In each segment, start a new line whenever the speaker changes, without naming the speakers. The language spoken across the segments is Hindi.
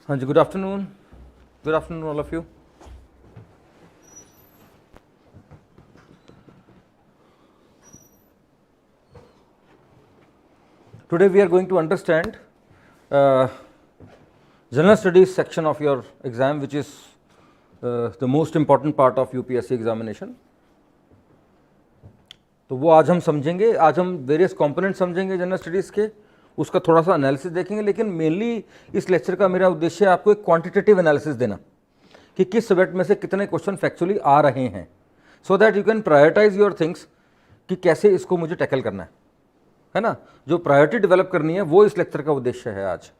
हाँ जी, good afternoon all of you. Today we are going to understand general studies section of your exam, which is the most important part of UPSC examination. तो वो आज हम समझेंगे। आज हम वेरियस कंपोनेंट समझेंगे जनरल स्टडीज़ के, उसका थोड़ा सा एनालिसिस देखेंगे। लेकिन मेनली इस लेक्चर का मेरा उद्देश्य है आपको एक क्वांटिटेटिव एनालिसिस देना कि किस सब्जेक्ट में से कितने क्वेश्चन फैक्चुअली आ रहे हैं, so that you can prioritize your things कि कैसे इसको मुझे टैकल करना है ना। जो प्रायोरिटी डेवलप करनी है वो इस लेक्चर का उद्देश्य है आज।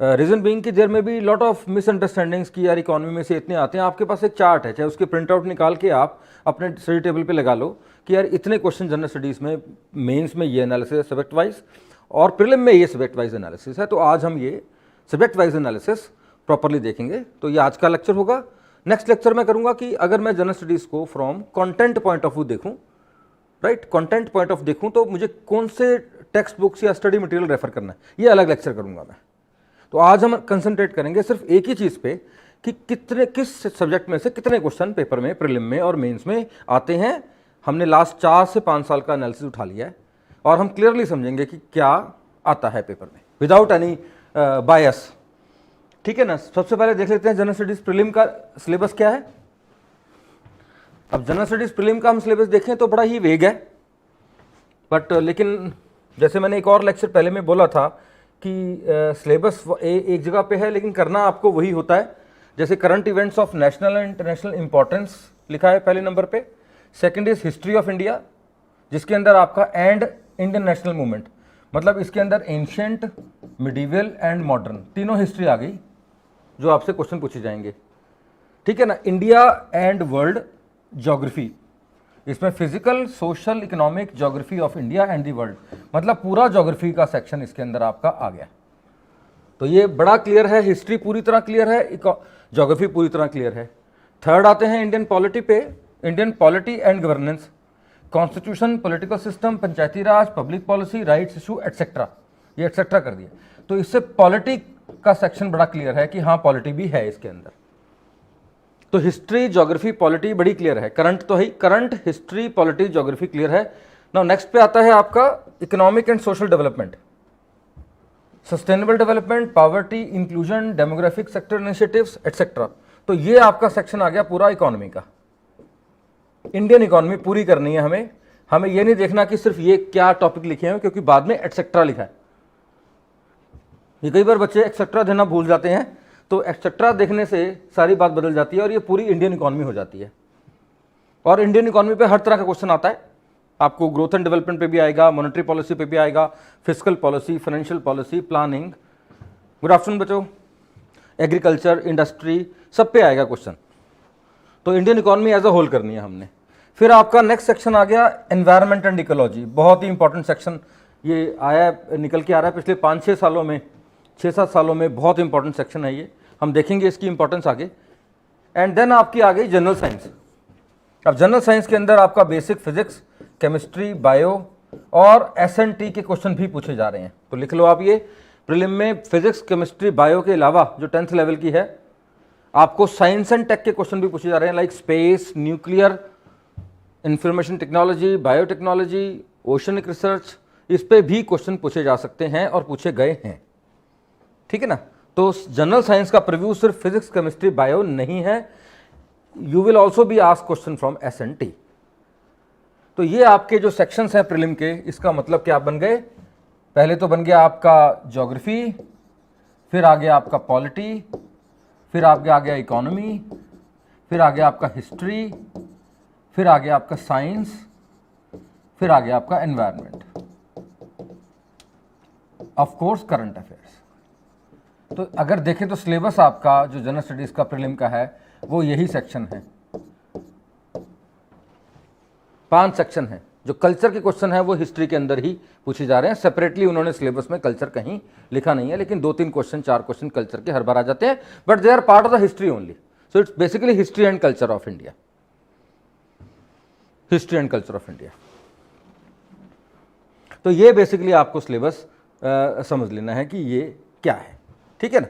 रीज़न बीइंग कि देयर में भी लॉट ऑफ मिसअंडरस्टैंडिंग्स की यार इकोनॉमी में से इतने आते हैं। आपके पास एक चार्ट है, चाहे उसके प्रिंट आउट निकाल के आप अपने स्टडी टेबल पे लगा लो कि यार इतने क्वेश्चन जनरल स्टडीज़ में, मेंस में ये एनालिसिस है सब्जेक्ट वाइज, और प्रीलिम में ये सब्जेक्ट वाइज एनालिसिस है। तो आज हम ये सब्जेक्ट वाइज एनालिसिस प्रॉपरली देखेंगे। तो ये आज का लेक्चर होगा। नेक्स्ट लेक्चर मैं करूँगा कि अगर मैं जनरल स्टडीज़ को from content point of view देखूँ, राइट, कंटेंट पॉइंट ऑफ देखूँ, तो मुझे कौन से टेक्स्ट बुक्स या स्टडी मटेरियल रेफर करना है, ये अलग लेक्चर करूँगा मैं। तो आज हम कंसंट्रेट करेंगे सिर्फ एक ही चीज़ पे कि किस सब्जेक्ट में से कितने क्वेश्चन पेपर में, प्रीलिम में और मेंस में आते हैं। हमने लास्ट 4 से 5 साल का एनालिसिस उठा लिया है और हम क्लियरली समझेंगे कि क्या आता है पेपर में विदाउट एनी बायस। ठीक है ना। सबसे पहले देख लेते हैं जनरल स्टडीज़ प्रीलिम का सिलेबस क्या है। अब जनरल स्टडीज़ प्रीलिम का हम सिलेबस देखें तो बड़ा ही वेग है, बट लेकिन जैसे मैंने एक और लेक्चर पहले में बोला था कि सिलेबस एक जगह पे है लेकिन करना आपको वही होता है। जैसे current events of national and international importance लिखा है पहले नंबर पे। Second is history of India, जिसके अंदर आपका एंड इंडियन नेशनल मूवमेंट, मतलब इसके अंदर एंशियंट, मिडीवल एंड मॉडर्न, तीनों हिस्ट्री आ गई जो आपसे क्वेश्चन पूछे जाएंगे। ठीक है ना। इंडिया एंड वर्ल्ड ज्योग्राफी, इसमें physical, social, economic geography of India and the world, मतलब पूरा ज्योग्राफी का सेक्शन इसके अंदर आपका आ गया। तो ये बड़ा क्लियर है। हिस्ट्री पूरी तरह क्लियर है, ज्योग्राफी पूरी तरह क्लियर है। थर्ड आते हैं इंडियन पॉलिटी पे, Indian polity and governance, constitution, political system, Panchayati Raj, public policy, rights issue etcetera, ये एटसेट्रा कर दिया। तो इससे पॉलिटी का सेक्शन बड़ा क्लियर है कि हाँ पॉलिटी भी है इसके अंदर। तो हिस्ट्री, ज्योग्राफी, पॉलिटी बड़ी क्लियर है। करंट तो है, current, history, polity, geography clear है। नाउ नेक्स्ट पे आता है आपका economic and social development, sustainable development, poverty, inclusion, demographic sector initiatives etcetera. तो ये आपका सेक्शन आ गया पूरा इकोनॉमी का। इंडियन इकोनॉमी पूरी करनी है हमें। हमें ये नहीं देखना कि सिर्फ ये क्या टॉपिक लिखे हैं, क्योंकि बाद में एटसेट्रा लिखा है। ये कई बार बच्चे एक्सेट्रा देना भूल जाते हैं, तो एक्सेट्रा देखने से सारी बात बदल जाती है और ये पूरी इंडियन इकोनॉमी हो जाती है। और इंडियन इकोनॉमी पे हर तरह का क्वेश्चन आता है आपको। ग्रोथ एंड डेवलपमेंट पे भी आएगा, मॉनेटरी पॉलिसी पे भी आएगा, fiscal policy, financial policy, planning. Good afternoon बच्चों। एग्रीकल्चर, इंडस्ट्री, सब पे आएगा क्वेश्चन। तो Indian economy as a whole करनी है हमने। फिर आपका नेक्स्ट सेक्शन आ गया एनवायरनमेंट एंड इकोलॉजी, बहुत ही इंपॉर्टेंट सेक्शन ये आया, निकल के आ रहा है पिछले 5-6 सालों में, 6-7 सालों में। बहुत इंपॉर्टेंट सेक्शन है ये, हम देखेंगे इसकी इंपॉर्टेंस आगे। एंड देन आपकी आ गई जनरल साइंस। अब जनरल साइंस के अंदर आपका बेसिक फिजिक्स, केमिस्ट्री, बायो और एसएनटी के क्वेश्चन भी पूछे जा रहे हैं। तो लिख लो आप ये, प्रीलिम में फिजिक्स, केमिस्ट्री, बायो के अलावा जो 10th लेवल की है, आपको साइंस एंड टेक के क्वेश्चन भी पूछे जा रहे हैं, like space, nuclear, information technology, biotechnology, oceanic research, इस पे भी क्वेश्चन पूछे जा सकते हैं और पूछे गए हैं। ठीक है ना। तो जनरल साइंस का प्रीव्यू सिर्फ फिजिक्स, केमिस्ट्री, बायो नहीं है। You will also be asked question from SNT. तो ये आपके जो सेक्शंस हैं प्रीलिम के, इसका मतलब क्या बन गए? पहले तो बन गया आपका ज्योग्राफी, फिर आ गया आपका पॉलिटी, फिर आगे आ गया इकोनॉमी, फिर आ गया आपका हिस्ट्री, फिर आ गया आपका साइंस, फिर आ गया आपका environment, of course current affairs. तो अगर देखें तो सिलेबस आपका जो जनरल स्टडीज का प्रीलिम का है वो यही सेक्शन है। 5 सेक्शन है। जो कल्चर के क्वेश्चन है वो हिस्ट्री के अंदर ही पूछे जा रहे हैं। सेपरेटली उन्होंने सिलेबस में कल्चर कहीं लिखा नहीं है, लेकिन 2-3 क्वेश्चन, 4 क्वेश्चन कल्चर के हर बार आ जाते हैं, but they are part of the history only. So it's basically history and culture of India, history and culture of India. तो ये बेसिकली आपको सिलेबस समझ लेना है कि ये क्या है। ठीक है ना।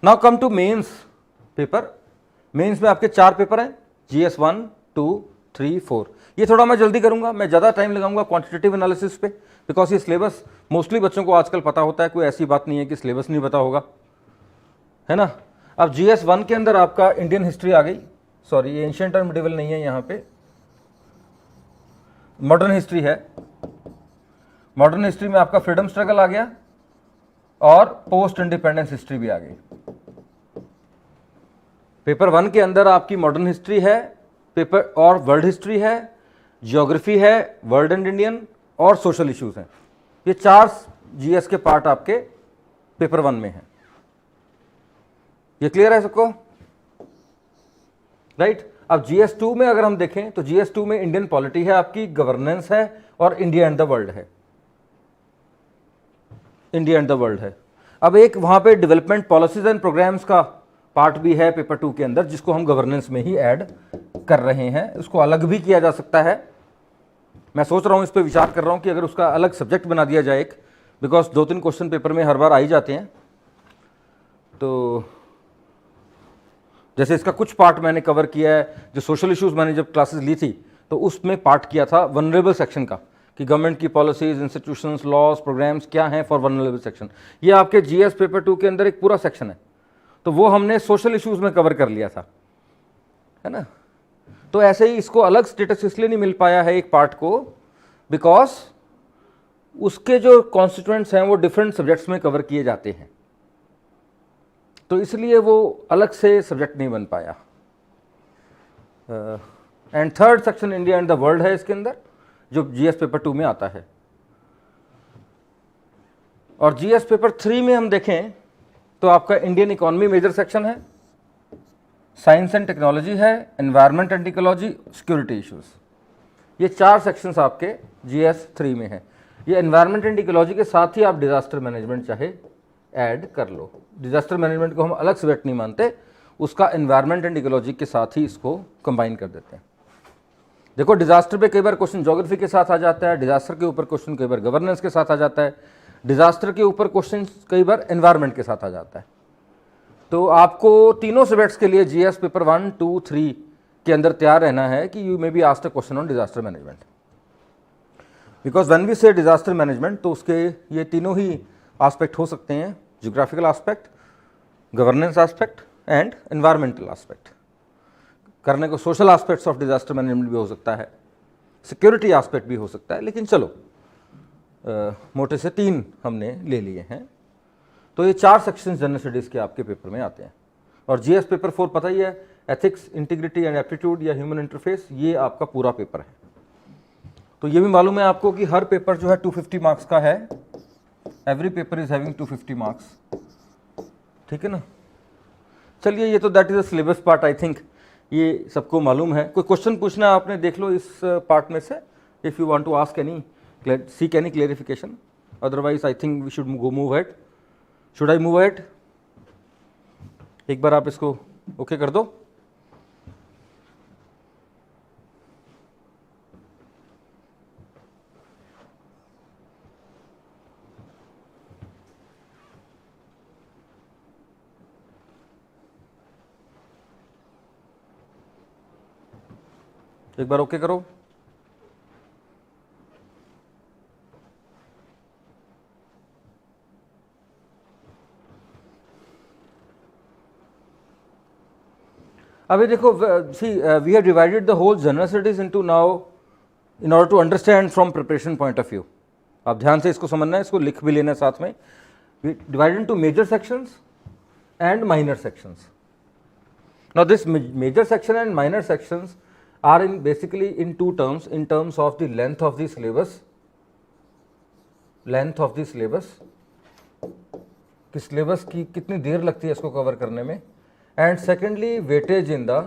Now come to mains paper. Mains में आपके 4 पेपर हैं, GS 1, 2, 3, 4। ये थोड़ा मैं जल्दी करूंगा, मैं ज़्यादा टाइम लगाऊंगा क्वांटिटेटिव एनालिसिस पे, बिकॉज ये सिलेबस मोस्टली बच्चों को आजकल पता होता है, कोई ऐसी बात नहीं है कि सिलेबस नहीं पता होगा, है ना। अब GS 1 के अंदर आपका इंडियन हिस्ट्री आ गई, सॉरी ये एंशिएंट एंड मिडिवल नहीं है, यहाँ पे मॉडर्न हिस्ट्री है। मॉडर्न हिस्ट्री में आपका फ्रीडम स्ट्रगल आ गया और पोस्ट इंडिपेंडेंस हिस्ट्री भी आ गई। पेपर 1 के अंदर आपकी मॉडर्न हिस्ट्री है, पेपर और वर्ल्ड हिस्ट्री है, ज्योग्राफी है, वर्ल्ड एंड इंडियन, और सोशल इश्यूज हैं। ये 4 GS के पार्ट आपके पेपर 1 में हैं। ये क्लियर है सबको, राइट। अब GS 2 में अगर हम देखें तो GS 2 में इंडियन पॉलिटी है आपकी, गवर्नेंस है, और इंडिया एंड द वर्ल्ड है। इंडिया एंड द वर्ल्ड है। अब एक वहां पे डेवलपमेंट पॉलिसीज एंड प्रोग्राम्स का पार्ट भी है पेपर 2 के अंदर, जिसको हम गवर्नेंस में ही ऐड कर रहे हैं। उसको अलग भी किया जा सकता है, मैं सोच रहा हूं, इस पर विचार कर रहा हूं कि अगर उसका अलग सब्जेक्ट बना दिया जाए एक, बिकॉज 2-3 क्वेश्चन पेपर में हर बार आ ही जाते हैं। तो जैसे इसका कुछ पार्ट मैंने कवर किया है, जो सोशल इश्यूज मैंने जब क्लासेस ली थी तो उसमें पार्ट किया था वनरेबल सेक्शन का, कि गवर्नमेंट की पॉलिसीज, इंस्टीट्यूशंस, लॉज, प्रोग्राम्स क्या हैं फॉर वनरेबल सेक्शन। ये आपके GS पेपर 2 के अंदर एक पूरा सेक्शन है, तो वो हमने सोशल इश्यूज में कवर कर लिया था, है ना। तो ऐसे ही इसको अलग स्टेटस इसलिए नहीं मिल पाया है एक पार्ट को, बिकॉज उसके जो कॉन्स्टिट्यूएंट्स हैं वो डिफरेंट सब्जेक्ट्स में कवर किए जाते हैं, तो इसलिए वो अलग से सब्जेक्ट नहीं बन पाया। And third section India and the world है इसके अंदर, जो GS पेपर 2 में आता है। और GS पेपर 3 में हम देखें तो आपका इंडियन इकोनॉमी मेजर सेक्शन है, साइंस एंड टेक्नोलॉजी है, environment and ecology, security issues. ये 4 सेक्शंस आपके GS 3 में है। ये एनवायरनमेंट एंड इकोलॉजी के साथ ही आप डिजास्टर मैनेजमेंट चाहे ऐड कर लो। डिजास्टर मैनेजमेंट को हम अलग सब्जेक्ट नहीं मानते, उसका एनवायरनमेंट एंड इकोलॉजी के साथ ही इसको कंबाइन कर देते हैं। देखो डिजास्टर पे कई बार क्वेश्चन ज्योग्राफी के साथ आ जाता है, डिजास्टर के ऊपर क्वेश्चन कई बार गवर्नेंस के साथ आ जाता है, डिजास्टर के ऊपर क्वेश्चन कई बार एनवायरनमेंट के साथ आ जाता है। तो आपको तीनों सब्जेक्ट्स के लिए GS पेपर 1, 2, 3 के अंदर तैयार रहना है कि you may be asked a question on disaster management, because when we say disaster management तो उसके ये तीनों ही एस्पेक्ट हो सकते हैं, geographical aspect, governance aspect and environmental aspect. करने को social aspects of disaster management भी हो सकता है, सिक्योरिटी एस्पेक्ट भी हो सकता है, लेकिन चलो मोटे से 3 हमने ले लिए हैं। तो ये 4 सेक्शन जनरल स्टडीज़ के आपके पेपर में आते हैं। और GS पेपर 4 पता ही है, एथिक्स, इंटीग्रिटी एंड एप्टीट्यूड या ह्यूमन इंटरफेस, ये आपका पूरा पेपर है। तो ये भी मालूम है आपको कि हर पेपर जो है 250 मार्क्स का है, every paper is having 250 marks, ठीक है ना। चलिए ये तो that is a syllabus part, I think ये सबको मालूम है। कोई क्वेश्चन पूछना है आपने, देख लो इस पार्ट में से, if you want to ask any, seek any clarification, otherwise I think we should move ahead. Should I move ahead? एक बार आप इसको ओके कर दो। एक बार ओके करो। अभी देखो, see we have divided the whole general studies into now in order to understand from preparation point of view. आप ध्यान से इसको समझना है, इसको लिख भी लेना है साथ में। We divided into major sections and minor sections. Now this major section and minor sections are in basically in 2 terms, in terms of the length of the syllabus, कि सिलेबस की कितनी देर लगती है इसको कवर करने में, and secondly weightage in the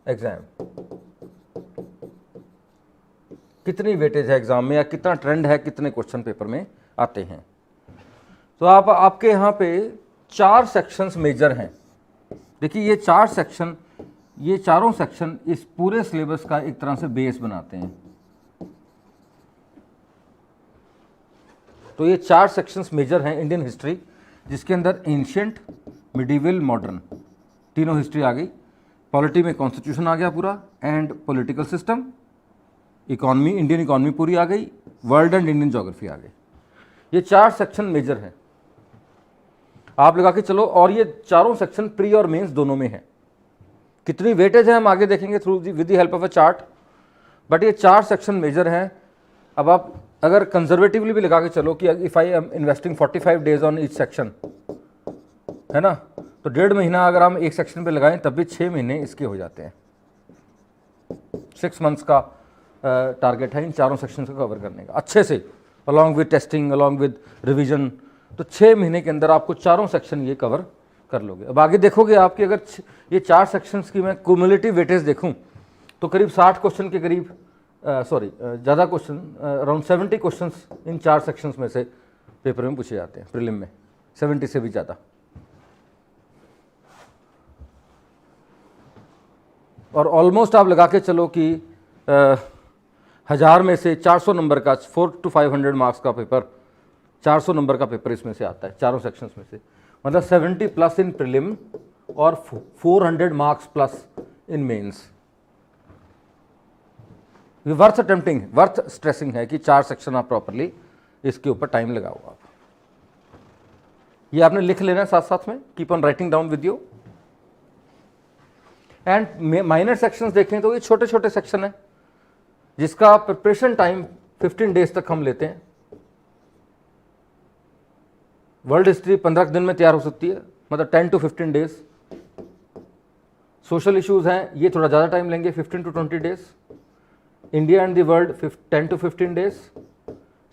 exam, कितनी वेटेज है एग्जाम में या कितना ट्रेंड है, कितने क्वेश्चन पेपर में आते हैं। तो आपके यहाँ पे 4 सेक्शंस मेजर हैं। देखिए ये 4 सेक्शन, ये चारों सेक्शन इस पूरे सिलेबस का एक तरह से बेस बनाते हैं। तो ये 4 सेक्शंस मेजर हैं इंडियन हिस्ट्री, जिसके अंदर एंशियंट, मिडीवल, मॉडर्न तीनों हिस्ट्री आ गई। पॉलिटी में कॉन्स्टिट्यूशन आ गया पूरा and political system, economy, Indian economy पूरी आ गई, वर्ल्ड एंड इंडियन ज्योग्राफी आ गई। ये 4 सेक्शन मेजर हैं, आप लगा के चलो। और ये चारों सेक्शन प्री और मेंस दोनों में है। कितनी वेटेज है हम आगे देखेंगे through with the help of a chart, but ये 4 सेक्शन मेजर हैं। अब आप अगर कंजर्वेटिवली भी लगा के चलो कि if I am investing 45 days on each section, है ना, तो 1.5 महीना अगर हम एक सेक्शन पे लगाएं तब भी 6 महीने इसके हो जाते हैं। 6 मंथ्स का टारगेट है इन चारों सेक्शन को कवर करने का अच्छे से, along with testing, along with revision. तो 6 महीने के अंदर आपको चारों सेक्शन ये कवर कर लोगे। अब आगे देखोगे आपकी अगर ये 4 सेक्शंस की मैं क्यूमुलेटिव वेटेज देखूं तो करीब 60 क्वेश्चन के करीब, ज़्यादा question, around 70 questions in 4 sections में से पेपर में पूछे जाते हैं, प्रीलिम में 70 से भी ज़्यादा। और ऑलमोस्ट आप लगा के चलो कि 1000 में से 400 नंबर का 400 to 500 मार्क्स का पेपर, 400 नंबर का पेपर इसमें से आता है चारों सेक्शंस में से। मतलब 70 प्लस इन प्रीलिम और 400 मार्क्स प्लस इन मेंस। ये वर्थ अटेम्प्टिंग, वर्थ स्ट्रेसिंग है कि 4 सेक्शन आप प्रॉपरली इसके ऊपर टाइम लगाओ आप। ये आपने लिख लेना साथ साथ में, keep on writing down with you. And minor sections देखें तो ये छोटे छोटे सेक्शन है जिसका प्रिपरेशन टाइम 15 डेज तक हम लेते हैं। वर्ल्ड हिस्ट्री 15 दिन में तैयार हो सकती है, मतलब 10 to 15 डेज। सोशल इश्यूज हैं, ये थोड़ा ज़्यादा टाइम लेंगे, 15 to 20 days. India and the world 10 to 15 days.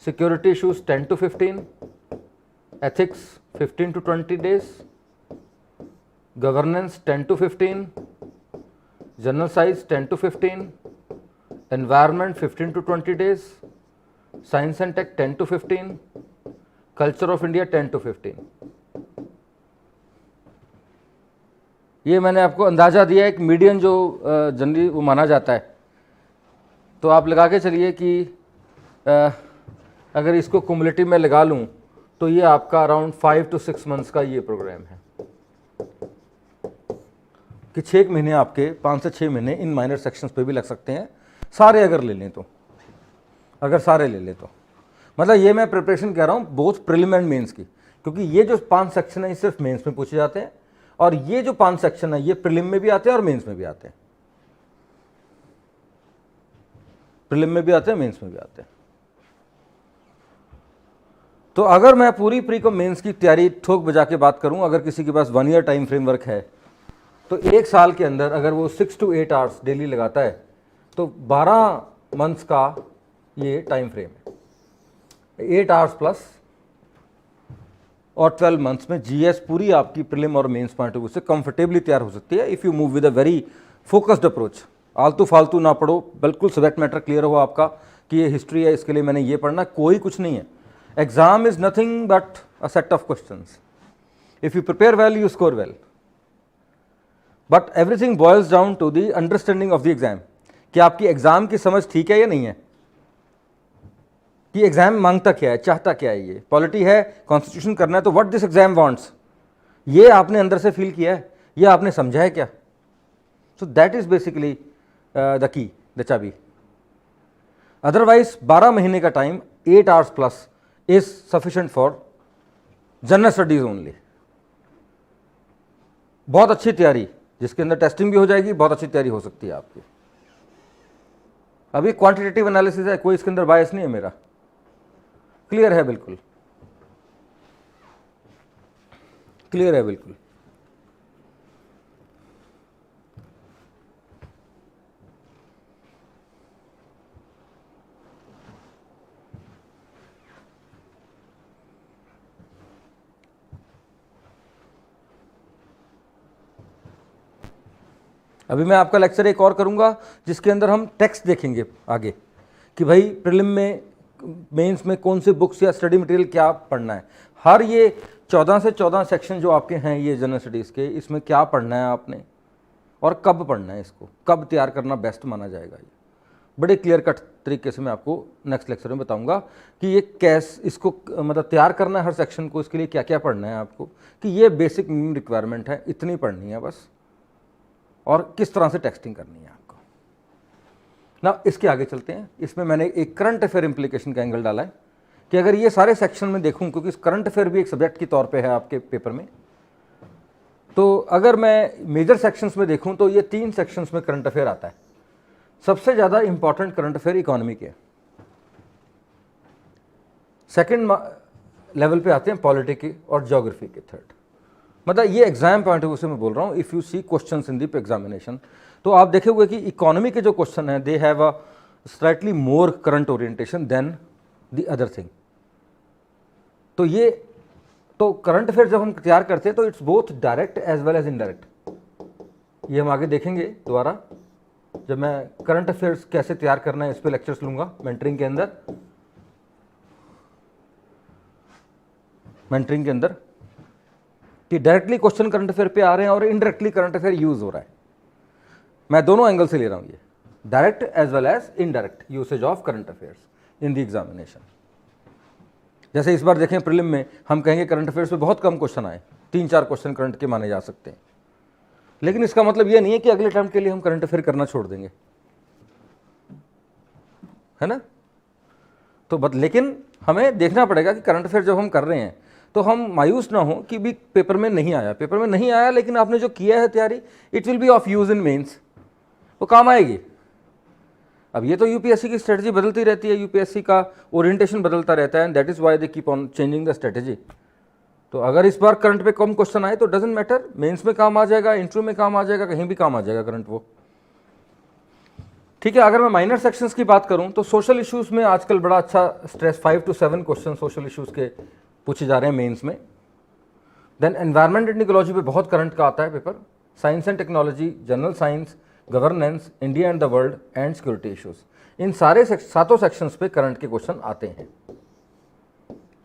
Security issues 10 to 15। Ethics 15 to 20 days. Governance 10 to 15। General science 10 to 15। Environment 15 to 20 days. Science and tech 10 to 15। Culture of India 10 to 15। ये मैंने आपको अंदाज़ा दिया, एक मीडियन जो जनरली वो माना जाता है। तो आप लगा के चलिए कि अगर इसको कुमुलेटिव में लगा लूँ तो ये आपका अराउंड 5 to 6 मंथ्स का ये प्रोग्राम है कि 6 महीने आपके, 5 से 6 महीने इन माइनर सेक्शंस पे भी लग सकते हैं, सारे अगर ले लें तो। अगर सारे ले लें तो मतलब ये मैं प्रिपरेशन कह रहा हूँ बोथ प्रीलिम एंड मेंस की, क्योंकि ये जो 5 सेक्शन है ये सिर्फ मेंस में पूछे जाते हैं और ये जो 5 सेक्शन है ये प्रीलिम में भी आते हैं और मेंस में भी आते हैं। प्रीलिम में भी आते हैं, मेंस में भी आते हैं। तो अगर मैं पूरी प्री को मेंस की तैयारी ठोक बजा के बात करूं, अगर किसी के पास 1 ईयर टाइम फ्रेमवर्क है तो 1 साल के अंदर अगर वो 6 to 8 आवर्स डेली लगाता है तो 12 मंथ्स का ये टाइम फ्रेम है। 8 आवर्स प्लस और 12 मंथ्स में जीएस पूरी आपकी प्रीलिम और मेंस पॉइंट ऑफ व्यू से कंफर्टेबली तैयार हो सकती है if you move with a very focused approach. आलतू फालतू ना पढ़ो, बिल्कुल सब्जेक्ट मैटर क्लियर हो आपका कि ये हिस्ट्री है, इसके लिए मैंने ये पढ़ना, कोई कुछ नहीं है। Exam is nothing but a set of questions. If you prepare well you score well, but everything boils down to the understanding of the exam कि आपकी एग्जाम की समझ ठीक है या नहीं है, कि एग्जाम मांगता क्या है, चाहता क्या है। ये पॉलिटी है, कॉन्स्टिट्यूशन करना है, तो व्हाट दिस एग्जाम वांट्स ये आपने अंदर से फील किया है, ये आपने समझा है क्या। So that is basically the key, the चाबी। अदरवाइज 12 महीने का time 8 hours plus is sufficient for general studies only. बहुत अच्छी तैयारी जिसके अंदर टेस्टिंग भी हो जाएगी, बहुत अच्छी तैयारी हो सकती है आपकी। अभी क्वांटिटेटिव एनालिसिस है, कोई इसके अंदर बायस नहीं है मेरा, क्लियर है, बिल्कुल क्लियर है, बिल्कुल। अभी मैं आपका लेक्चर एक और करूंगा जिसके अंदर हम टेक्स्ट देखेंगे आगे कि भाई प्रीलिम में, मेंस में कौन सी बुक्स या स्टडी मटेरियल क्या पढ़ना है। हर ये 14 से 14 सेक्शन जो आपके हैं ये जनरल स्टडीज़ के, इसमें क्या पढ़ना है आपने और कब पढ़ना है, इसको कब तैयार करना बेस्ट माना जाएगा। ये बड़े क्लियर कट तरीके से मैं आपको नेक्स्ट लेक्चर में बताऊंगा कि ये इसको मतलब तैयार करना है हर सेक्शन को, इसके लिए क्या क्या पढ़ना है आपको, कि ये बेसिक मिनिमम रिक्वायरमेंट है, इतनी पढ़नी है बस, और किस तरह से टेक्सटिंग करनी है आपको ना। इसके आगे चलते हैं। इसमें मैंने एक करंट अफेयर इंप्लीकेशन का एंगल डाला है कि अगर ये सारे सेक्शन में देखूं, क्योंकि करंट अफेयर भी एक सब्जेक्ट की तौर पे है आपके पेपर में, तो अगर मैं मेजर सेक्शंस में देखूं तो ये 3 सेक्शंस में करंट अफेयर आता है। सबसे ज़्यादा इंपॉर्टेंट करंट अफेयर इकोनॉमी के, सेकंड लेवल पे आते हैं पॉलिटिक्स और ज्योग्राफी के, थर्ड। मतलब ये एग्जाम पॉइंट ऑफ व्यू से मैं बोल रहा हूँ। If you see questions in the examination, तो आप देखेंगे कि इकोनॉमी के जो क्वेश्चन हैं they have a slightly more current orientation than the other thing. तो ये तो करंट अफेयर जब हम तैयार करते हैं तो it's both direct as well as indirect. ये हम आगे देखेंगे दोबारा जब मैं करंट अफेयर्स कैसे तैयार करना है इस पे लेक्चर्स लूंगा मेंटरिंग के अंदर। मेंटरिंग के अंदर कि डायरेक्टली क्वेश्चन करंट अफेयर पे आ रहे हैं और इनडायरेक्टली करंट अफेयर यूज हो रहा है। मैं दोनों एंगल से ले रहा हूं, ये direct as well as indirect usage of current affairs in the examination. जैसे इस बार देखें प्रीलिम में हम कहेंगे करंट अफेयर्स पे बहुत कम क्वेश्चन आए, 3-4 क्वेश्चन करंट के माने जा सकते हैं, लेकिन इसका मतलब ये नहीं है कि अगले अटेम्प्ट के लिए हम करंट अफेयर करना छोड़ देंगे, है ना। तो लेकिन हमें देखना पड़ेगा कि करंट अफेयर जब हम कर रहे हैं तो हम मायूस ना हो कि भी पेपर में नहीं आया, पेपर में नहीं आया, लेकिन आपने जो किया है तैयारी, it will be of use in mains, वो काम आएगी। अब ये तो यूपीएससी की स्ट्रेटजी बदलती रहती है, यूपीएससी का ओरिएंटेशन बदलता रहता है, and that is why they keep on changing the strategy. तो अगर इस बार करंट पे कम क्वेश्चन आए तो डजेंट मैटर, मेंस में काम आ जाएगा, इंटरव्यू में काम आ जाएगा, कहीं भी काम आ जाएगा करंट वो, ठीक है। अगर मैं माइनर सेक्शंस की बात करूं तो सोशल इश्यूज में आजकल बड़ा अच्छा stress 5 to 7 question social issues के पूछे जा रहे हैं मेंस में। देन एनवायरमेंट एंड इकोलॉजी पे बहुत करंट का आता है paper, science and technology, general science, governance, India and the world and security issues, इन सारे 7 सेक्शंस पे करंट के क्वेश्चन आते हैं।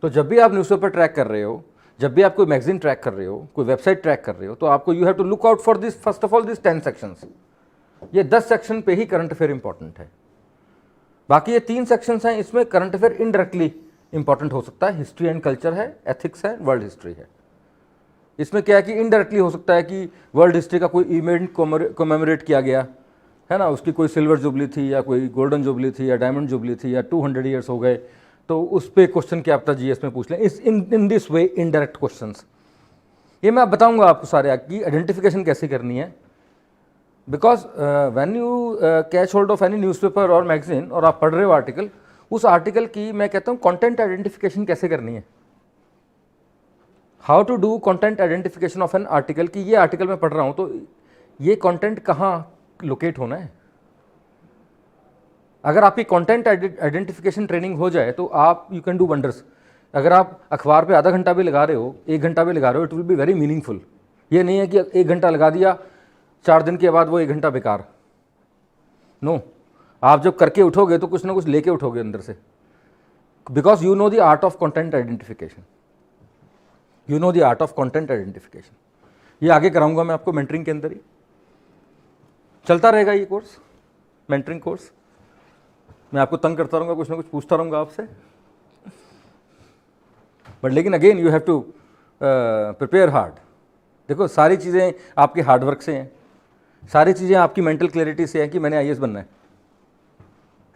तो जब भी आप न्यूज़पेपर ट्रैक कर रहे हो, जब भी आप कोई मैगजीन ट्रैक कर रहे हो, कोई वेबसाइट ट्रैक कर रहे हो, तो आपको you have to look out for this, first of all this 10 sections. ये 10 सेक्शन पे ही करंट अफेयर इंपॉर्टेंट है। बाकी ये 3 सेक्शंस हैं, इसमें करंट अफेयर इनडायरेक्टली इंपॉर्टेंट हो सकता है, हिस्ट्री एंड कल्चर है, एथिक्स है, वर्ल्ड हिस्ट्री है। इसमें क्या है कि इनडायरेक्टली हो सकता है कि वर्ल्ड हिस्ट्री का कोई इवेंट कोमेमोरेट किया गया है ना, उसकी कोई सिल्वर जुबली थी या कोई गोल्डन जुबली थी या डायमंड जुबली थी या 200 ईयर्स हो गए, तो उस पर क्वेश्चन क्या पता जीएस में पूछ लें। इस in this way indirect questions, ये मैं बताऊंगा आपको सारे की आइडेंटिफिकेशन कैसे करनी है। Because when you catch hold of any newspaper और मैगजीन और आप पढ़ रहे हो आर्टिकल, उस आर्टिकल की मैं कहता हूँ कंटेंट आइडेंटिफिकेशन कैसे करनी है, how to do content identification of an article, कि ये आर्टिकल मैं पढ़ रहा हूँ तो ये कंटेंट कहाँ लोकेट होना है। अगर आपकी कंटेंट आइडेंटिफिकेशन ट्रेनिंग हो जाए तो आप यू कैन डू वंडर्स। अगर आप अखबार पे आधा घंटा भी लगा रहे हो, 1 घंटा भी लगा रहे हो, it will be very meaningful. ये नहीं है कि 1 घंटा लगा दिया, 4 दिन के बाद वो 1 घंटा बेकार। नो, आप जब करके उठोगे तो कुछ ना कुछ लेके उठोगे अंदर से, because you know the art of content identification, you know the art of content identification. ये आगे कराऊंगा मैं आपको मेंटरिंग के अंदर ही, चलता रहेगा ये कोर्स, मेंटरिंग कोर्स। मैं आपको तंग करता रहूँगा, कुछ ना कुछ पूछता रहूँगा आपसे, बट लेकिन again you have to prepare hard. देखो सारी चीज़ें आपके हार्डवर्क से हैं, सारी चीज़ें आपकी मेंटल क्लैरिटी से हैं कि मैंने आईएएस बनना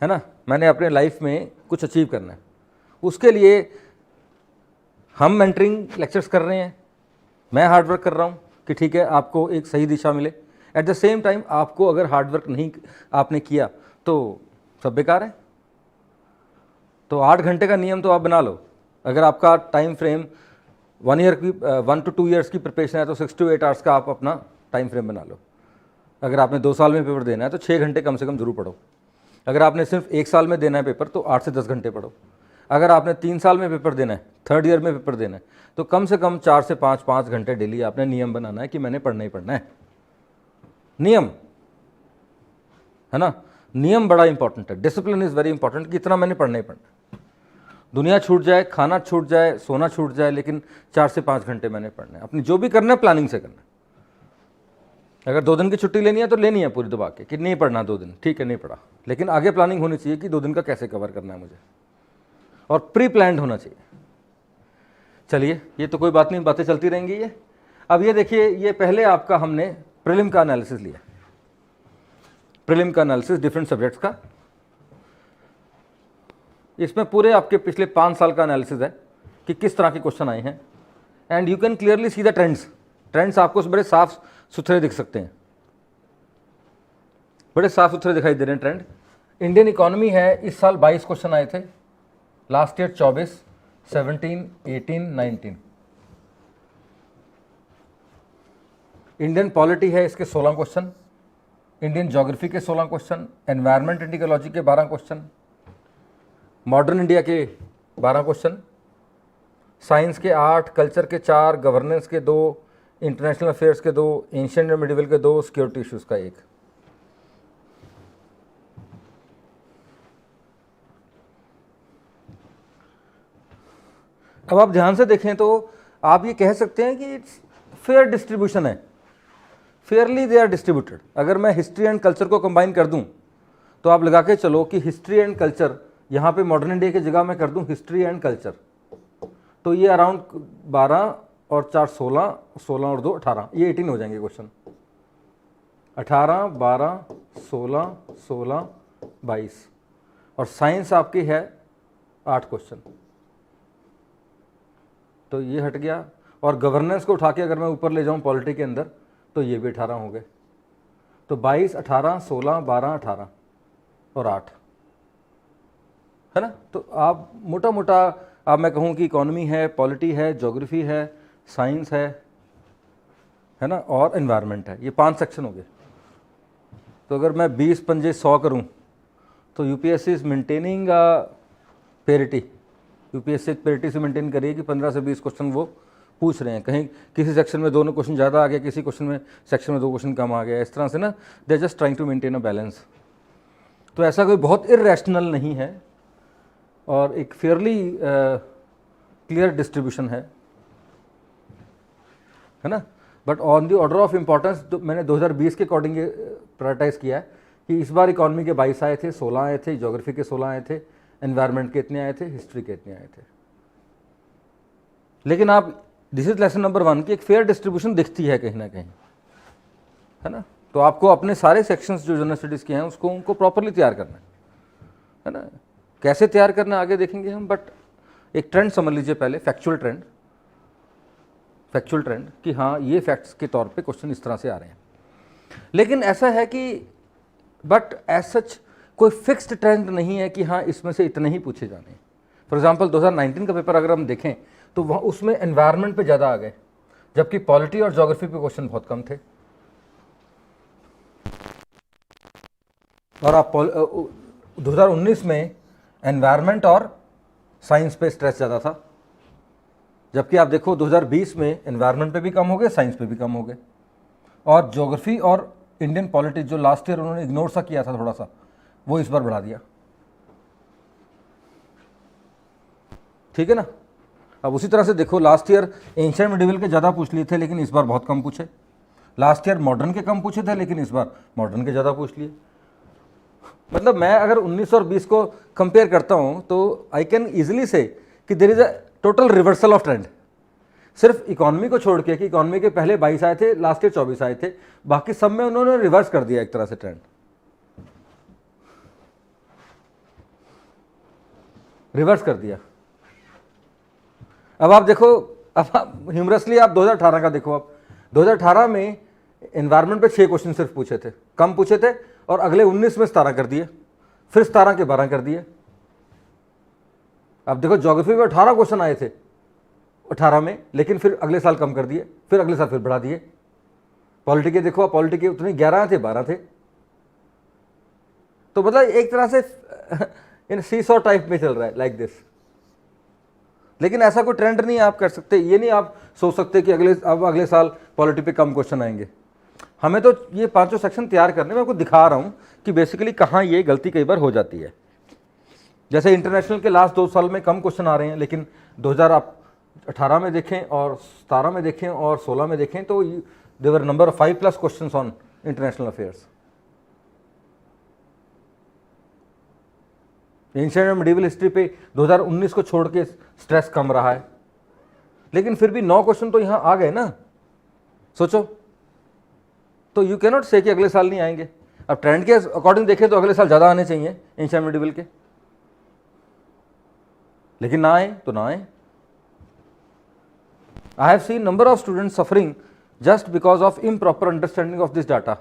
है ना, मैंने अपने लाइफ में कुछ अचीव करना है। उसके लिए हम मेंटरिंग लेक्चर्स कर रहे हैं, मैं हार्डवर्क कर रहा हूँ कि ठीक है आपको एक सही दिशा मिले। एट द सेम टाइम आपको अगर हार्डवर्क नहीं आपने किया तो सब बेकार है। तो 8 घंटे का नियम तो आप बना लो। अगर आपका टाइम फ्रेम 1 to 2 ईयर्स की प्रिपरेशन है तो 6 to 8 आवर्स का आप अपना टाइम फ्रेम बना लो। अगर आपने 2 साल में पेपर देना है तो 6 घंटे कम से कम जरूर पढ़ो। अगर आपने सिर्फ 1 साल में देना है पेपर तो 8 से 10 घंटे पढ़ो। अगर आपने 3 साल में पेपर देना है, 3rd ईयर में पेपर देना है, तो कम से कम 4 से 5 घंटे डेली आपने नियम बनाना है कि मैंने पढ़ना ही पढ़ना है। नियम है ना, नियम बड़ा इंपॉर्टेंट है, डिसिप्लिन इज़ वेरी इंपॉर्टेंट कि इतना मैंने पढ़ना ही पढ़ना है। दुनिया छूट जाए, खाना छूट जाए, सोना छूट जाए, लेकिन 4 से 5 घंटे मैंने पढ़ना है। अपनी जो भी करना है प्लानिंग से करना है। अगर 2 दिन की छुट्टी लेनी है तो लेनी है पूरी दबा के कि नहीं पढ़ना 2 दिन, ठीक है नहीं पढ़ा, लेकिन आगे प्लानिंग होनी चाहिए कि 2 दिन का कैसे कवर करना है मुझे, और प्री प्लान्ड होना चाहिए। चलिए ये तो कोई बात नहीं, बातें चलती रहेंगी ये। अब ये देखिए, ये पहले आपका हमने प्रीलिम का एनालिसिस लिया, प्रीलिम का एनालिसिस डिफरेंट सब्जेक्ट्स का। इसमें पूरे आपके पिछले 5 साल का एनालिसिस है कि किस तरह के क्वेश्चन आए हैं, and you can clearly see the trends आपको बड़े साफ सुथरे दिख सकते हैं, बड़े साफ सुथरे दिखाई दे रहे हैं ट्रेंड। इंडियन इकोनॉमी है, इस साल 22 क्वेश्चन आए थे, लास्ट ईयर 24, 17, 18, 19। इंडियन पॉलिटी है, इसके 16 क्वेश्चन, इंडियन ज्योग्राफी के 16 क्वेश्चन, एनवायरनमेंट एंड इकोलॉजी के 12 क्वेश्चन, मॉडर्न इंडिया के 12 क्वेश्चन, साइंस के 8, कल्चर के 4, गवर्नेंस के 2, इंटरनेशनल अफेयर्स के 2, एंशिएंट एंड मिडिवल के 2, सिक्योरिटी इश्यूज का 1। अब आप ध्यान से देखें तो आप ये कह सकते हैं कि फेयर डिस्ट्रीब्यूशन है, फेयरली दे आर डिस्ट्रीब्यूटेड। अगर मैं हिस्ट्री एंड कल्चर को कंबाइन कर दूं तो आप लगा के चलो कि हिस्ट्री एंड कल्चर, यहाँ पे मॉडर्न इंडिया की जगह मैं कर दूं हिस्ट्री एंड कल्चर, तो ये अराउंड 12 और 4 16, 16 और 2 18, ये 18 हो जाएंगे क्वेश्चन। 18, 12, 16, 16, 22, और साइंस आपकी है 8 क्वेश्चन, तो ये हट गया। और गवर्नेंस को उठा के अगर मैं ऊपर ले जाऊं पॉलिटी के अंदर तो ये भी 18 हो गए। तो 22, 18, 16, 12, 18 और 8 है ना। तो आप मोटा मोटा अब मैं कहूँ कि इकोनॉमी है, पॉलिटी है, ज्योग्राफी है, साइंस है ना, और एनवायरनमेंट है, ये 5 सेक्शन हो गए। तो अगर मैं 20 पंजे 100 करूँ तो UPSC is maintaining parity, UPSC parity से मेंटेन करिए कि 15 से 20 क्वेश्चन वो पूछ रहे हैं। कहीं किसी सेक्शन में 2 क्वेश्चन ज़्यादा आ गया, किसी क्वेश्चन में सेक्शन में 2 क्वेश्चन कम आ गया, इस तरह से ना they just trying to maintain a balance. तो ऐसा कोई बहुत इर्रेशनल नहीं है और एक फेयरली क्लियर डिस्ट्रीब्यूशन है ना। But on the order of importance मैंने 2020 के अकॉर्डिंग प्रायोरिटाइज किया है कि इस बार इकोनॉमी के 22 आए थे, 16 आए थे, ज्योग्राफी के 16 आए थे, एनवायरनमेंट के इतने आए थे, हिस्ट्री के इतने आए थे। लेकिन आप दिस इज लेसन नंबर 1 की एक फेयर डिस्ट्रीब्यूशन दिखती है कहीं ना कहीं, है ना। तो आपको अपने सारे सेक्शंस जो जनरल स्टडीज़ के हैं उसको उनको प्रॉपरली तैयार करना है ना। कैसे तैयार करना आगे देखेंगे हम, बट एक ट्रेंड समझ लीजिए पहले, फैक्चुअल ट्रेंड कि हाँ ये फैक्ट्स के तौर पे क्वेश्चन इस तरह से आ रहे हैं। लेकिन ऐसा है कि बट एज सच कोई फिक्स्ड ट्रेंड नहीं है कि हाँ इसमें से इतने ही पूछे जाने हैं। फॉर एग्जांपल 2019 का पेपर अगर हम देखें तो वहाँ उसमें एनवायरनमेंट पे ज़्यादा आ गए, जबकि पॉलिटी और ज्योग्राफी पे क्वेश्चन बहुत कम थे। और आप 2019 में एनवायरनमेंट और साइंस पे स्ट्रेस ज़्यादा था, जबकि आप देखो 2020 में एनवायरनमेंट पे भी कम हो गए, साइंस पे भी कम हो गए। और ज्योग्राफी और इंडियन पॉलिटी जो लास्ट ईयर उन्होंने इग्नोर सा किया था थोड़ा सा, वो इस बार बढ़ा दिया। ठीक है ना। अब उसी तरह से देखो लास्ट ईयर एंशिएंट मिडिवल के ज़्यादा पूछ लिए थे लेकिन इस बार बहुत कम पूछे। लास्ट ईयर मॉडर्न के कम पूछे थे लेकिन इस बार मॉडर्न के ज़्यादा पूछ लिए। मतलब मैं अगर 19 और 20 को कंपेयर करता हूँ तो आई कैन ईजिली से कि there is a total reversal of trend. सिर्फ इकोनॉमी को छोड़ के कि इकोनॉमी के पहले 22 आए थे, लास्ट ईयर 24 आए थे, बाकी सब में उन्होंने रिवर्स कर दिया एक तरह से ट्रेंड, रिवर्स कर दिया। अब आप देखो, अब ह्यूमरसली आप 2018 का देखो, आप 2018 में एनवायरनमेंट पे 6 क्वेश्चन सिर्फ पूछे थे, कम पूछे थे, और अगले 19 में 17 कर दिए, फिर 17 के 12 कर दिए। अब देखो ज्योग्राफी में 18 क्वेश्चन आए थे 18 में, लेकिन फिर अगले साल कम कर दिए, फिर अगले साल फिर बढ़ा दिए। पॉलिटी के देखो, पॉलिटी के उतने 11 थे 12 थे। तो मतलब एक तरह से इन सीसॉ टाइप में चल रहा है, लाइक दिस। लेकिन ऐसा कोई ट्रेंड नहीं आप कर सकते, ये नहीं आप सोच सकते कि अगले साल पॉलिटी पे कम क्वेश्चन आएंगे। हमें तो ये 5 सेक्शन तैयार करने में आपको दिखा रहा हूँ कि बेसिकली कहाँ ये गलती कई बार हो जाती है। जैसे इंटरनेशनल के लास्ट 2 साल में कम क्वेश्चन आ रहे हैं, लेकिन 2018 में देखें और 17 में देखें और 16 में देखें तो there were number of 5+ questions on international affairs. Ancient and medieval history पे 2019 को छोड़ के स्ट्रेस कम रहा है, लेकिन फिर भी 9 क्वेश्चन तो यहां आ गए ना, सोचो। तो यू कैनॉट से कि अगले साल नहीं आएंगे। अब ट्रेंड के अकॉर्डिंग देखें तो अगले साल ज़्यादा आने चाहिए एंशिएंट मिडिवल के, लेकिन ना आए तो ना आए। I have seen number of students suffering just because of improper understanding of this data.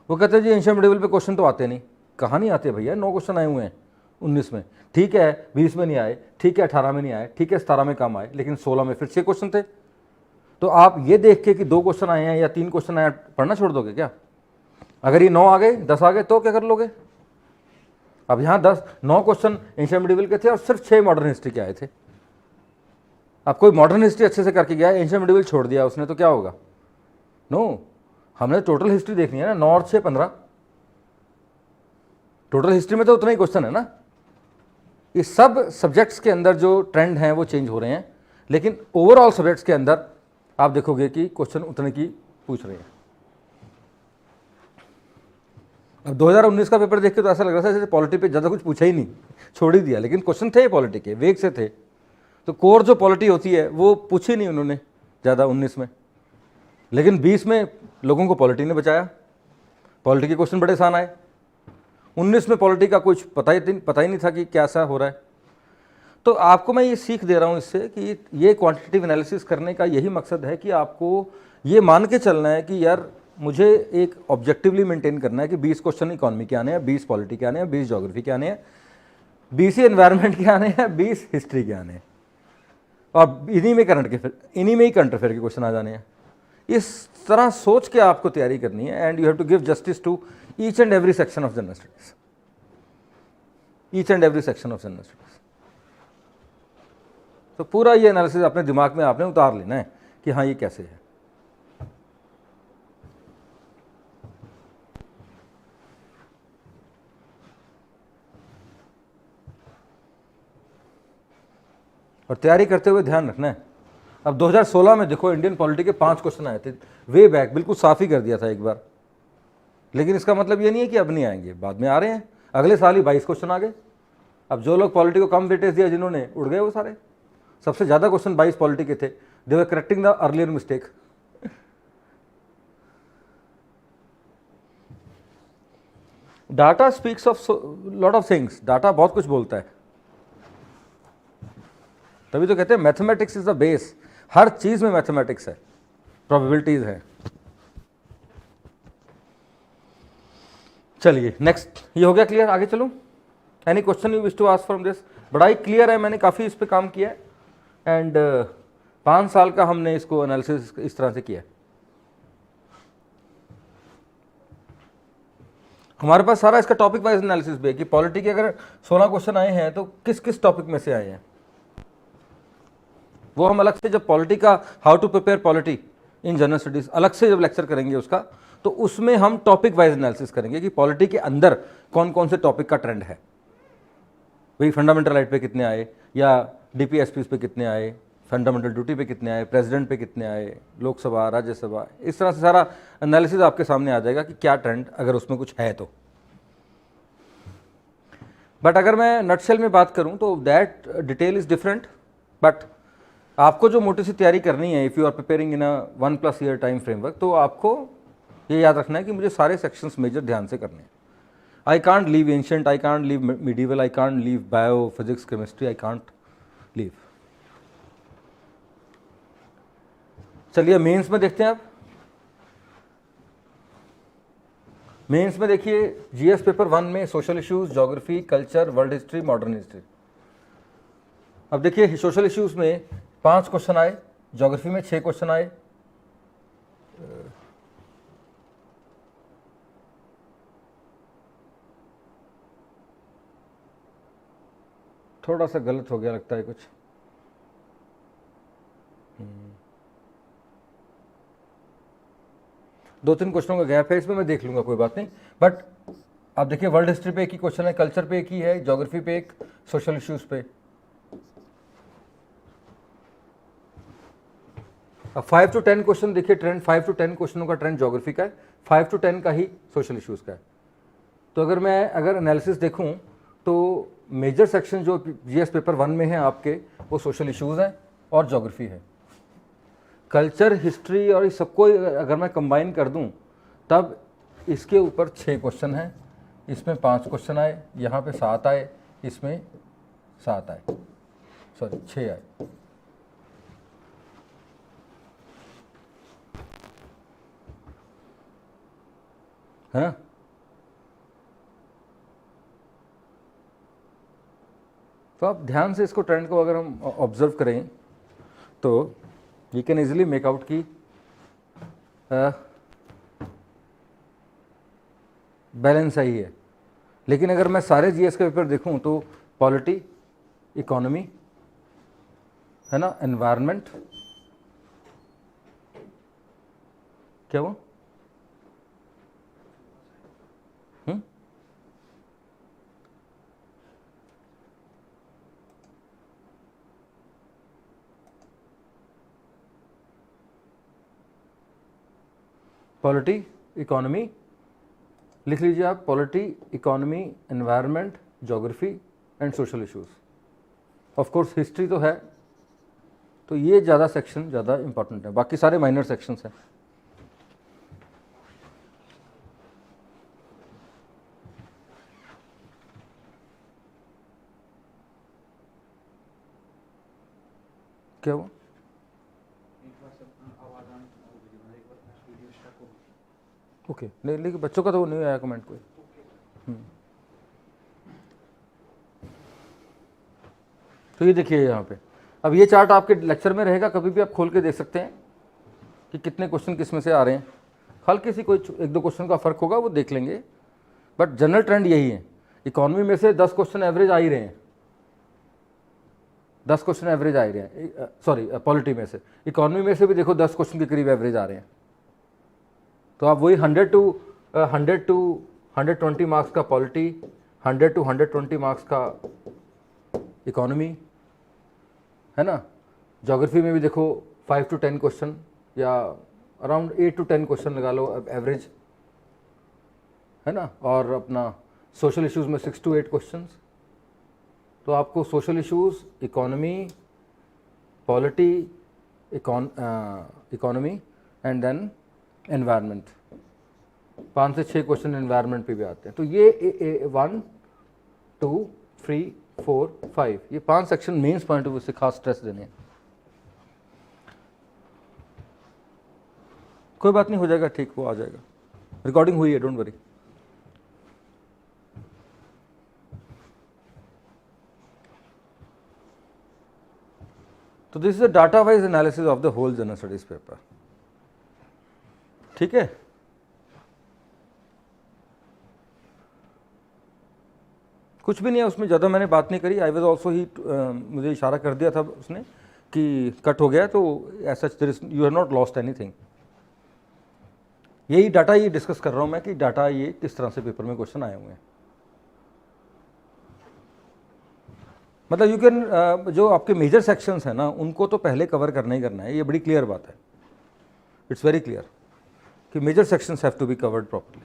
वो कहते हैं जी एंशिएंट मिडिवल पे क्वेश्चन तो आते नहीं। कहाँ नहीं आते भैया, 9 क्वेश्चन आए हुए हैं 19 में, ठीक है 20 में नहीं आए, ठीक है 18 में नहीं आए, ठीक है 17 में कम आए, लेकिन 16 में फिर 6 क्वेश्चन थे। तो आप ये देख के कि 2 क्वेश्चन आए हैं या 3 क्वेश्चन आए पढ़ना छोड़ दोगे क्या? अगर ये 9 आ गए 10 आ गए तो क्या कर लोगे? अब यहाँ 9 क्वेश्चन एंशिएंट मिडिवल के थे और सिर्फ 6 मॉडर्न हिस्ट्री के आए थे। अब कोई मॉडर्न हिस्ट्री अच्छे से करके गया, एंशिएंट मिडिवल छोड़ दिया उसने, तो क्या होगा? नो, हमने टोटल हिस्ट्री देखनी है ना, 9 और 6 15। टोटल हिस्ट्री में तो उतना ही क्वेश्चन है ना। ये सब सब्जेक्ट्स के अंदर जो ट्रेंड हैं वो चेंज हो रहे हैं, लेकिन ओवरऑल सब्जेक्ट्स के अंदर आप देखोगे कि क्वेश्चन उतने की पूछ रहे हैं। अब 2019 का पेपर देख के तो ऐसा लग रहा था जैसे पॉलिटी पे ज़्यादा कुछ पूछा ही नहीं, छोड़ ही दिया, लेकिन क्वेश्चन थे पॉलिटी के, वेग से थे। तो कोर जो पॉलिटी होती है वो पूछी नहीं उन्होंने ज़्यादा 19 में, लेकिन 20 में लोगों को पॉलिटी ने बचाया। पॉलिटी के क्वेश्चन बड़े आसान आए। 19 में पॉलिटी का कुछ पता ही नहीं था कि क्या सा हो रहा है। तो आपको मैं ये सीख दे रहा हूँ इससे कि ये क्वांटिटेटिव एनालिसिस करने का यही मकसद है कि आपको ये मान के चलना है कि यार मुझे एक ऑब्जेक्टिवली मेंटेन करना है कि 20 क्वेश्चन इकोनॉमी के आने हैं, 20 पॉलिटी के आने हैं, 20 ज्योग्राफी के आने हैं, 20 एनवायरनमेंट के आने हैं, 20 हिस्ट्री के आने हैं, और इन्हीं में ही करंट अफेयर के क्वेश्चन आ जाने हैं। इस तरह सोच के आपको तैयारी करनी है, and you have to give justice to each and every section of general studies, each and every section of general studies. तो पूरा ये एनालिसिस अपने दिमाग में आपने उतार लेना है कि हाँ ये कैसे है। और तैयारी करते हुए ध्यान रखना है। अब 2016 में देखो इंडियन पॉलिटी के 5 क्वेश्चन आए थे, वे बैक बिल्कुल साफ ही कर दिया था एक बार, लेकिन इसका मतलब ये नहीं है कि अब नहीं आएंगे, बाद में आ रहे हैं। अगले साल ही 22 क्वेश्चन आ गए। अब जो लोग पॉलिटी को कम वेटेज दिया जिन्होंने, उड़ गए वो सारे। सबसे ज़्यादा क्वेश्चन 22 पॉलिटी के थे। They were correcting the earlier mistake. Data speaks of lot of things. Data बहुत कुछ बोलता है, तभी तो कहते हैं मैथमेटिक्स इज द बेस। हर चीज में मैथमेटिक्स है, प्रोबेबिलिटीज है। चलिए नेक्स्ट, ये हो गया क्लियर, आगे चलो। Any question you wish to ask from this? बड़ा ही क्लियर है, मैंने काफ़ी इस पे काम किया है, एंड 5 साल का हमने इसको एनालिसिस इस तरह से किया है। हमारे पास सारा इसका टॉपिक वाइज एनालिसिस भी है कि पॉलिटी के अगर 16 क्वेश्चन आए हैं तो किस किस टॉपिक में से आए हैं। वो हम अलग से जब पॉलिटी का how to prepare polity in general studies अलग से जब लेक्चर करेंगे उसका, तो उसमें हम टॉपिक वाइज एनालिसिस करेंगे कि पॉलिटी के अंदर कौन कौन से टॉपिक का ट्रेंड है। भाई फंडामेंटल राइट पे कितने आए, या डीपीएसपी पे कितने आए, फंडामेंटल ड्यूटी पे कितने आए, प्रेसिडेंट पे कितने आए, लोकसभा राज्यसभा, इस तरह से सारा एनालिसिस आपके सामने आ जाएगा कि क्या ट्रेंड अगर उसमें कुछ है तो। बट अगर मैं नटशेल में बात करूं तो that detail is different. But आपको जो मोटी सी तैयारी करनी है, if you are preparing in a 1+ year time framework, तो आपको ये याद रखना है कि मुझे सारे सेक्शंस मेजर ध्यान से करने हैं। I can't leave ancient, I can't leave medieval, I can't leave bio, physics, chemistry, I can't leave. चलिए मेंस में देखते हैं। आप मेंस में देखिए जीएस पेपर 1 में social issues, geography, culture, world history, modern history. अब देखिए सोशल इश्यूज में 5 क्वेश्चन आए, ज्योग्राफी में 6 क्वेश्चन आए, थोड़ा सा गलत हो गया लगता है कुछ। 2-3 क्वेश्चनों का गैप है, इसमें मैं देख लूंगा, कोई बात नहीं। बट आप देखिए वर्ल्ड हिस्ट्री पे एक ही क्वेश्चन है, कल्चर पे एक ही है, ज्योग्राफी पे एक, सोशल इश्यूज पे। अब 5 to 10 क्वेश्चन देखिए, ट्रेंड 5 to 10 क्वेश्चनों का ट्रेंड ज्योग्राफी का है, 5 to 10 का ही सोशल इश्यूज़ का है। तो अगर एनालिसिस देखूं तो मेजर सेक्शन जो जीएस पेपर 1 में है आपके, वो सोशल इश्यूज़ हैं और ज्योग्राफी है। कल्चर, हिस्ट्री और इस सबको अगर मैं कंबाइन कर दूं तब इसके ऊपर 6 क्वेश्चन हैं, इसमें 5 क्वेश्चन आए, यहाँ पे 7 आए, इसमें 7 आए, सॉरी 6 आए। है ना? तो आप ध्यान से इसको, ट्रेंड को अगर हम ऑब्जर्व करें तो we can easily make out की बैलेंस सही है। लेकिन अगर मैं सारे जीएस के पेपर देखूं तो पॉलिटी, इकोनॉमी, है ना, एनवायरनमेंट, क्या वो पॉलिटी, इकोनॉमी लिख लीजिए आप, polity, economy, environment, geography and social issues. Of course history तो है, तो ये ज़्यादा सेक्शन ज़्यादा इंपॉर्टेंट है, बाकी सारे माइनर सेक्शंस हैं। क्या वो ओके नहीं, लेकिन बच्चों का तो नहीं आया कमेंट कोई। तो ये देखिए यहाँ पे, अब ये चार्ट आपके लेक्चर में रहेगा, कभी भी आप खोल के देख सकते हैं कि कितने क्वेश्चन किस में से आ रहे हैं। हल्के सी कोई 1-2 क्वेश्चन का फ़र्क होगा, वो देख लेंगे, बट जनरल ट्रेंड यही है। इकोनॉमी में से 10 क्वेश्चन एवरेज आ ही रहे हैं, 10 क्वेश्चन एवरेज आ ही रहे हैं, सॉरी पॉलिटी में से। इकोनॉमी में से भी देखो 10 क्वेश्चन के करीब एवरेज आ रहे हैं। तो आप वही 100 to 120 मार्क्स का पॉलिटी, 100 to 120 मार्क्स का इकोनॉमी, है ना। ज्योग्राफी में भी देखो 5 to 10 क्वेश्चन या अराउंड 8 to 10 क्वेश्चन लगा लो एवरेज, है ना। और अपना सोशल इश्यूज़ में 6 to 8 क्वेश्चंस। तो आपको social issues, economy, polity, economy and then environment, 5 से 6 क्वेश्चन एनवायरनमेंट पे भी आते हैं। तो ये 1 2 3 4 5 ये 5 section mains point of view से खास स्ट्रेस देने हैं। कोई बात नहीं, हो जाएगा ठीक, वो आ जाएगा, रिकॉर्डिंग हुई है, डोंट वरी। तो this is the data wise analysis of the whole general studies paper, ठीक है। कुछ भी नहीं है उसमें, ज़्यादा मैंने बात नहीं करी। आई वॉज ऑल्सो ही, मुझे इशारा कर दिया था उसने कि कट हो गया, तो ऐसा you have not lost anything. यही डाटा ये डिस्कस कर रहा हूँ मैं कि डाटा ये किस तरह से पेपर में क्वेश्चन आए हुए हैं। मतलब यू कैन, जो आपके मेजर सेक्शंस हैं ना, उनको तो पहले कवर करना ही करना है, ये बड़ी क्लियर बात है। इट्स वेरी क्लियर कि major sections have to be covered properly.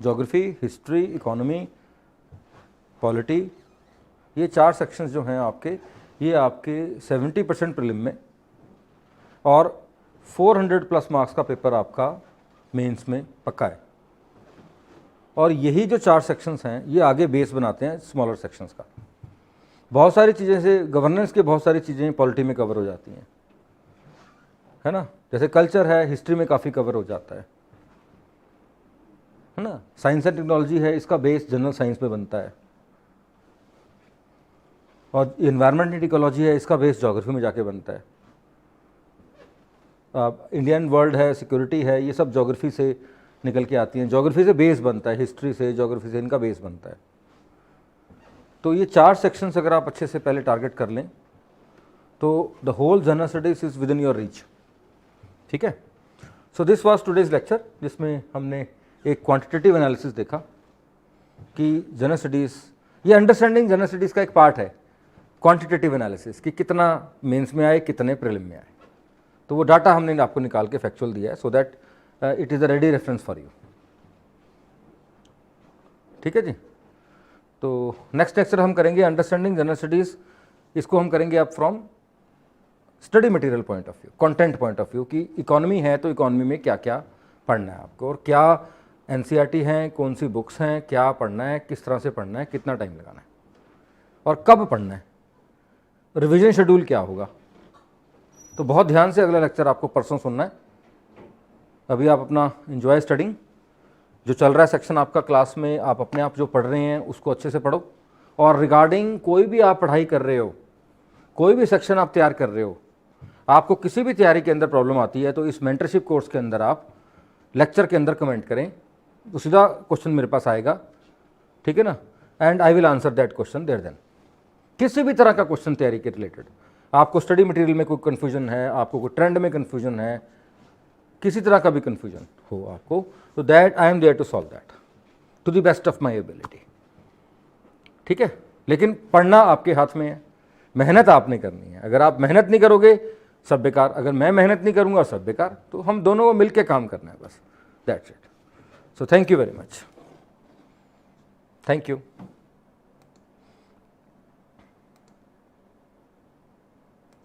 Geography, history, economy, polity, ये 4 सेक्शंस जो हैं आपके, ये आपके 70% प्रीलिम में और 400+ मार्क्स का पेपर आपका मेंस में पक्का है। और यही जो 4 सेक्शंस हैं ये आगे बेस बनाते हैं स्मॉलर सेक्शंस का। बहुत सारी चीज़ें से गवर्नेंस के बहुत सारी चीज़ें पॉलिटी में कवर हो जाती हैं, है ना। जैसे कल्चर है, हिस्ट्री में काफ़ी कवर हो जाता है ना। साइंस एंड टेक्नोलॉजी है, इसका बेस जनरल साइंस में बनता है। और इन्वायरमेंट एंड इकोलॉजी है, इसका बेस ज्योग्राफी में जाके बनता है। इंडियन वर्ल्ड है, सिक्योरिटी है, ये सब ज्योग्राफी से निकल के आती हैं, ज्योग्राफी से बेस बनता है, हिस्ट्री से, ज्योग्राफी से इनका बेस बनता है। तो ये 4 सेक्शंस अगर आप अच्छे से पहले टारगेट कर लें तो the whole general studies is within your reach, ठीक है। So this was today's lecture, जिसमें हमने एक क्वांटिटेटिव एनालिसिस देखा कि जनरल स्टडीज़, ये अंडरस्टैंडिंग जनरल स्टडीज़ का एक पार्ट है क्वांटिटेटिव एनालिसिस कि कितना मेंस में आए, कितने प्रीलिम में आए। तो वो डाटा हमने आपको निकाल के फैक्चुअल दिया है, so that it is a ready reference for you. ठीक है जी। तो नेक्स्ट लेक्चर हम करेंगे अंडरस्टैंडिंग जनरल स्टडीज़। इसको हम करेंगे अब from study material point of view, content point of view कि इकोनॉमी है तो इकोनॉमी में क्या क्या पढ़ना है आपको, और क्या एनसीईआरटी हैं, कौन सी बुक्स हैं, क्या पढ़ना है, किस तरह से पढ़ना है, कितना टाइम लगाना है और कब पढ़ना है, रिवीजन शेड्यूल क्या होगा। तो बहुत ध्यान से अगला लेक्चर आपको परसों सुनना है। अभी आप अपना एंजॉय स्टडिंग, जो चल रहा है सेक्शन आपका क्लास में, आप अपने आप जो पढ़ रहे हैं उसको अच्छे से पढ़ो। और रिगार्डिंग कोई भी आप पढ़ाई कर रहे हो, कोई भी सेक्शन आप तैयार कर रहे हो, आपको किसी भी तैयारी के अंदर प्रॉब्लम आती है तो इस मेंटरशिप कोर्स के अंदर आप लेक्चर के अंदर कमेंट करें, तो सीधा क्वेश्चन मेरे पास आएगा, ठीक है ना, and I will answer that question there then. किसी भी तरह का क्वेश्चन तैयारी के रिलेटेड, आपको स्टडी मटेरियल में कोई कन्फ्यूजन है, आपको कोई ट्रेंड में कन्फ्यूजन है, किसी तरह का भी कन्फ्यूजन हो आपको, तो that I am there to solve that to the best of my ability. ठीक है, लेकिन पढ़ना आपके हाथ में है, मेहनत आपने करनी है। अगर आप मेहनत नहीं करोगे सब बेकार, अगर मैं मेहनत नहीं करूँगा सब बेकार। तो हम दोनों को मिल के काम करना है बस, that's it. So thank you very much, thank you.